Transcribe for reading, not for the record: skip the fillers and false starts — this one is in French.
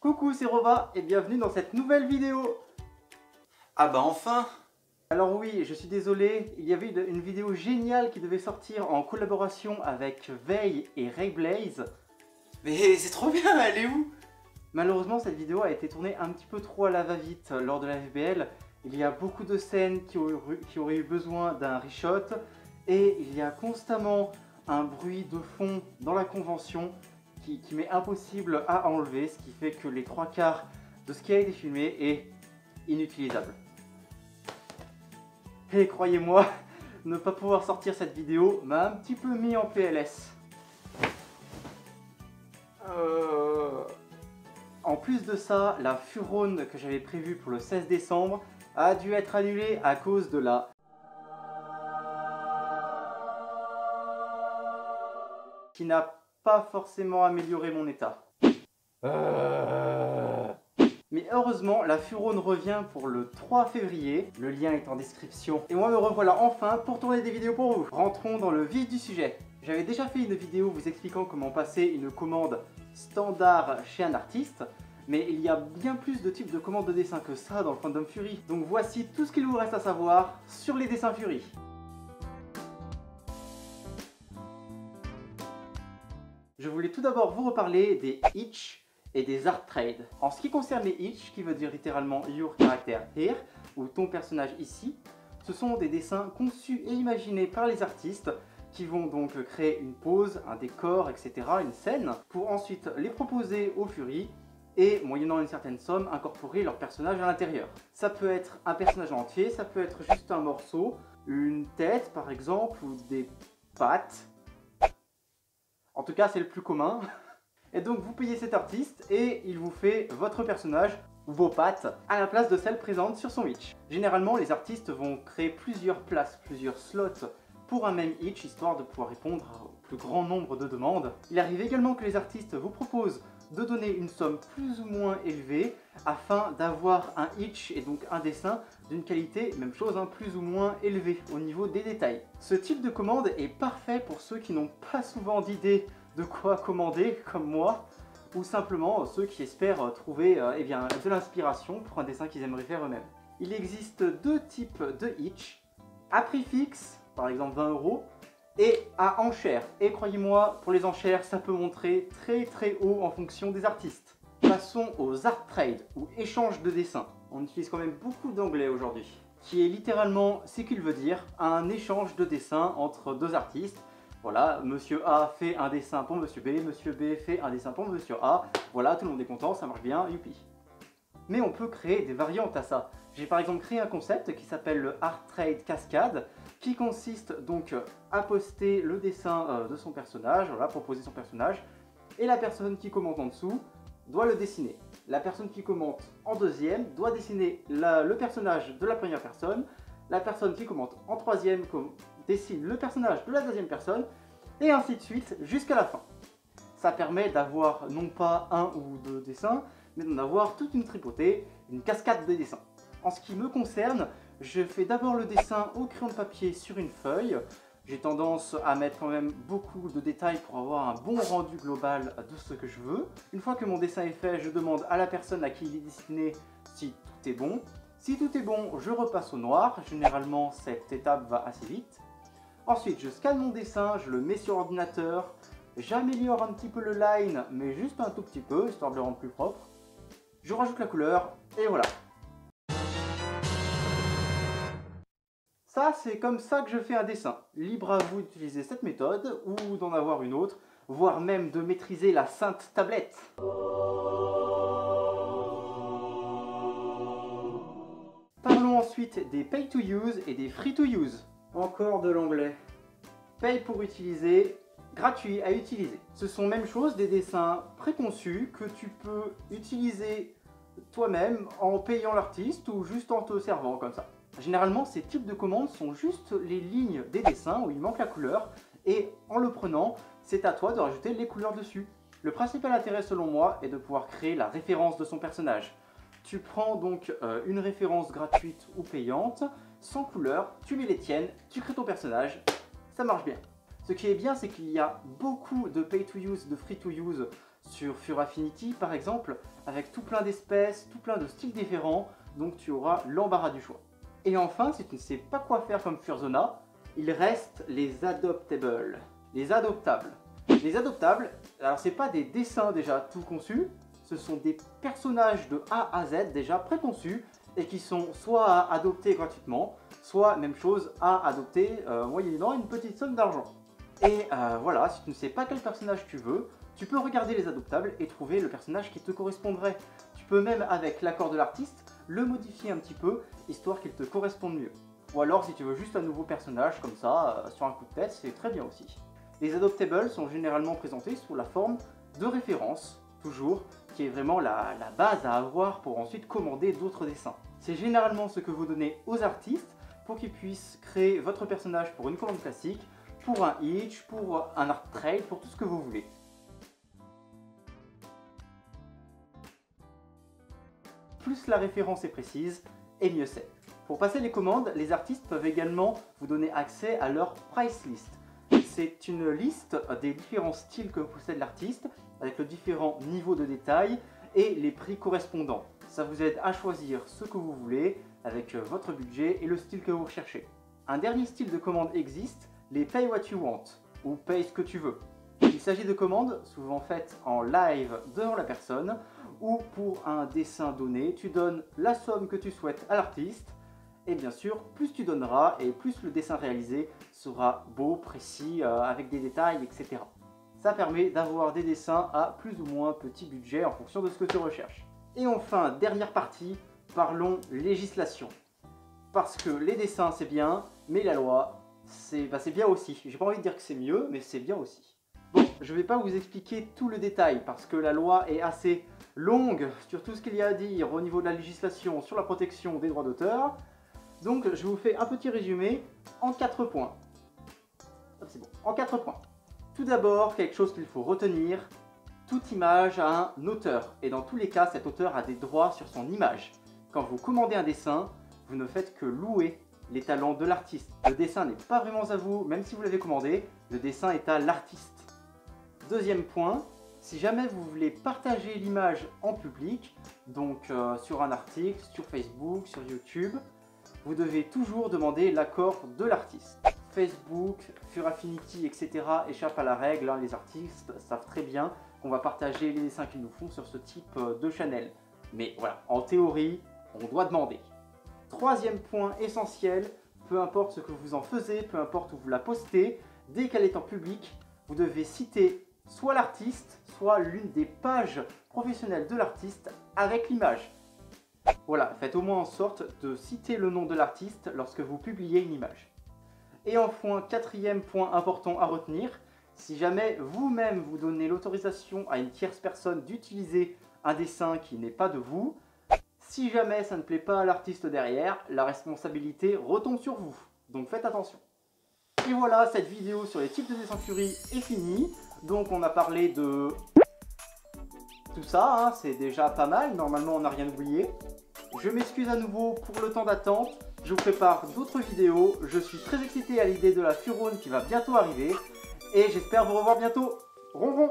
Coucou, c'est Rova et bienvenue dans cette nouvelle vidéo. Ah bah enfin! Alors oui, je suis désolé, il y avait une vidéo géniale qui devait sortir en collaboration avec Veil et Rayblaze. Mais c'est trop bien, elle est où? Malheureusement, cette vidéo a été tournée un petit peu trop à la va-vite lors de la FBL. Il y a beaucoup de scènes qui auraient eu besoin d'un reshot et il y a constamment un bruit de fond dans la convention qui m'est impossible à enlever, ce qui fait que les 3/4 de ce qui a été filmé est inutilisable. Et croyez-moi, ne pas pouvoir sortir cette vidéo m'a un petit peu mis en PLS. En plus de ça, la Furone que j'avais prévue pour le 16 décembre a dû être annulée à cause de la... qui n'a pas forcément amélioré mon état. Mais heureusement, la Furone revient pour le 3 février, le lien est en description. Et moi me revoilà enfin pour tourner des vidéos pour vous. Rentrons dans le vif du sujet. J'avais déjà fait une vidéo vous expliquant comment passer une commande standard chez un artiste, mais il y a bien plus de types de commandes de dessin que ça dans le Fandom Fury. Donc voici tout ce qu'il vous reste à savoir sur les dessins Fury. Je voulais tout d'abord vous reparler des Itch et des Art Trade. En ce qui concerne les Itch, qui veut dire littéralement Your Character Here, ou ton personnage ici, ce sont des dessins conçus et imaginés par les artistes qui vont donc créer une pose, un décor, etc., une scène, pour ensuite les proposer au Fury et, moyennant une certaine somme, incorporer leur personnage à l'intérieur. Ça peut être un personnage entier, ça peut être juste un morceau, une tête par exemple, ou des pattes. En tout cas, c'est le plus commun. Et donc vous payez cet artiste et il vous fait votre personnage, vos pattes, à la place de celles présentes sur son Itch. Généralement, les artistes vont créer plusieurs places, plusieurs slots pour un même Itch, histoire de pouvoir répondre au plus grand nombre de demandes. Il arrive également que les artistes vous proposent de donner une somme plus ou moins élevée afin d'avoir un Itch et donc un dessin d'une qualité, même chose, plus ou moins élevée au niveau des détails. Ce type de commande est parfait pour ceux qui n'ont pas souvent d'idée de quoi commander, comme moi, ou simplement ceux qui espèrent trouver de l'inspiration pour un dessin qu'ils aimeraient faire eux-mêmes. Il existe deux types de Itch, à prix fixe, par exemple 20 €, et à enchères. Et croyez-moi, pour les enchères, ça peut monter très haut en fonction des artistes. Passons aux Art Trade, ou échange de dessins. On utilise quand même beaucoup d'anglais aujourd'hui, qui est littéralement ce qu'il veut dire, un échange de dessins entre deux artistes. Voilà, monsieur A fait un dessin pour monsieur B, monsieur B fait un dessin pour monsieur A. Voilà, tout le monde est content, ça marche bien, youpi. Mais on peut créer des variantes à ça. J'ai par exemple créé un concept qui s'appelle le Art Trade Cascade, qui consiste donc à poster le dessin de son personnage, voilà, proposer son personnage, et la personne qui commente en dessous doit le dessiner. La personne qui commente en deuxième doit dessiner le personnage de la première personne, la personne qui commente en troisième dessine le personnage de la deuxième personne, et ainsi de suite jusqu'à la fin. Ça permet d'avoir non pas un ou deux dessins, mais d'en avoir toute une tripotée, une cascade de dessins. En ce qui me concerne, je fais d'abord le dessin au crayon de papier sur une feuille. J'ai tendance à mettre quand même beaucoup de détails pour avoir un bon rendu global de ce que je veux. Une fois que mon dessin est fait, je demande à la personne à qui il est destiné si tout est bon. Si tout est bon, je repasse au noir. Généralement, cette étape va assez vite. Ensuite, je scanne mon dessin, je le mets sur ordinateur. J'améliore un petit peu le line, mais juste un tout petit peu, histoire de le rendre plus propre. Je rajoute la couleur, et voilà. Ça, c'est comme ça que je fais un dessin. Libre à vous d'utiliser cette méthode, ou d'en avoir une autre, voire même de maîtriser la sainte tablette. Parlons ensuite des Pay to Use et des Free to Use. Encore de l'anglais. Paye pour utiliser, gratuit à utiliser. Ce sont même chose des dessins préconçus que tu peux utiliser toi-même en payant l'artiste ou juste en te servant comme ça. Généralement, ces types de commandes sont juste les lignes des dessins où il manque la couleur, et en le prenant, c'est à toi de rajouter les couleurs dessus. Le principal intérêt selon moi est de pouvoir créer la référence de son personnage. Tu prends donc une référence gratuite ou payante, sans couleur, tu mets les tiennes, tu crées ton personnage, ça marche bien. Ce qui est bien, c'est qu'il y a beaucoup de pay to use, de free to use sur Furaffinity par exemple, avec tout plein d'espèces, tout plein de styles différents, donc tu auras l'embarras du choix. Et enfin, si tu ne sais pas quoi faire comme Furzona, il reste les adoptables. Les adoptables. Les adoptables, alors c'est pas des dessins déjà tout conçus, ce sont des personnages de A à Z déjà préconçus et qui sont soit à adopter gratuitement, soit même chose à adopter moyennant une petite somme d'argent. Et voilà, si tu ne sais pas quel personnage tu veux, tu peux regarder les adoptables et trouver le personnage qui te correspondrait. Tu peux même, avec l'accord de l'artiste, le modifier un petit peu, histoire qu'il te corresponde mieux. Ou alors, si tu veux juste un nouveau personnage comme ça, sur un coup de tête, c'est très bien aussi. Les adoptables sont généralement présentés sous la forme de référence, toujours, qui est vraiment la base à avoir pour ensuite commander d'autres dessins. C'est généralement ce que vous donnez aux artistes pour qu'ils puissent créer votre personnage pour une commande classique, pour un itch, pour un art trade, pour tout ce que vous voulez. Plus la référence est précise, et mieux c'est. Pour passer les commandes, les artistes peuvent également vous donner accès à leur price list. C'est une liste des différents styles que possède l'artiste, avec le différent niveau de détail et les prix correspondants. Ça vous aide à choisir ce que vous voulez, avec votre budget et le style que vous recherchez. Un dernier style de commande existe, les Pay What You Want, ou Pay ce que tu veux. Il s'agit de commandes souvent faites en live devant la personne, ou pour un dessin donné, tu donnes la somme que tu souhaites à l'artiste, et bien sûr, plus tu donneras, et plus le dessin réalisé sera beau, précis, avec des détails, etc. Ça permet d'avoir des dessins à plus ou moins petit budget en fonction de ce que tu recherches. Et enfin, dernière partie, parlons législation. Parce que les dessins c'est bien, mais la loi, c'est bien aussi. J'ai pas envie de dire que c'est mieux, mais c'est bien aussi. Bon, je vais pas vous expliquer tout le détail, parce que la loi est assez longue sur tout ce qu'il y a à dire au niveau de la législation sur la protection des droits d'auteur. Donc je vous fais un petit résumé en 4 points. C'est bon, en 4 points. Tout d'abord, quelque chose qu'il faut retenir, toute image a un auteur, et dans tous les cas, cet auteur a des droits sur son image. Quand vous commandez un dessin, vous ne faites que louer les talents de l'artiste. Le dessin n'est pas vraiment à vous, même si vous l'avez commandé, le dessin est à l'artiste. Deuxième point, si jamais vous voulez partager l'image en public, donc sur un article, sur Facebook, sur YouTube, vous devez toujours demander l'accord de l'artiste. Facebook, Furaffinity, etc. échappent à la règle, hein. Les artistes savent très bien qu'on va partager les dessins qu'ils nous font sur ce type de channel. Mais voilà, en théorie, on doit demander. Troisième point essentiel, peu importe ce que vous en faisiez, peu importe où vous la postez, dès qu'elle est en public, vous devez citer soit l'artiste, soit l'une des pages professionnelles de l'artiste avec l'image. Voilà, faites au moins en sorte de citer le nom de l'artiste lorsque vous publiez une image. Et enfin, quatrième point important à retenir, si jamais vous-même vous donnez l'autorisation à une tierce personne d'utiliser un dessin qui n'est pas de vous, si jamais ça ne plaît pas à l'artiste derrière, la responsabilité retombe sur vous. Donc faites attention. Et voilà, cette vidéo sur les types de dessins Fury est finie. Donc on a parlé de tout ça, hein, c'est déjà pas mal, normalement on n'a rien oublié. Je m'excuse à nouveau pour le temps d'attente, je vous prépare d'autres vidéos, je suis très excité à l'idée de la Furone qui va bientôt arriver, et j'espère vous revoir bientôt. Ronron!